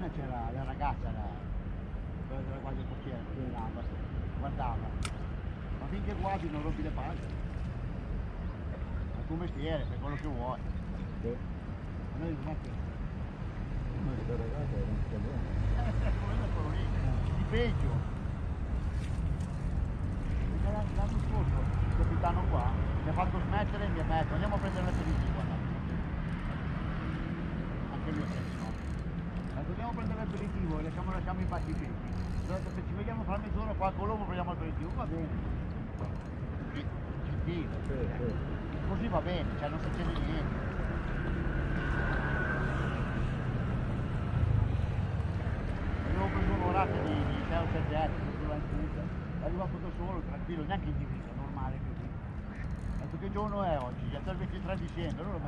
mattina c'era la ragazza, quella della guardia costiera, che guardava, ma finché guardi non rompi le palle, è il tuo mestiere, fai quello che vuoi. Sì. A noi non è che... Ma questa ragazza non sta bene. quello è quello lì, di peggio. L'anno scorso il capitano qua mi ha fatto smettere e mi ha detto andiamo a prendere l'aperitivo. Anche lui stesso. Andiamo a prendere l'aperitivo e lasciamo i pasti freschi. Ho detto se ci vediamo fra mezz'ora qua a Colombo prendiamo l'aperitivo, va bene. Gentile. Sì. Così va bene, cioè non succede niente. Avevo preso un'orata di 6 o 7 etti, è arrivato da solo, tranquillo, neanche in divisa, normale così. Ho detto che giorno è oggi? Già il 23 dicembre, allora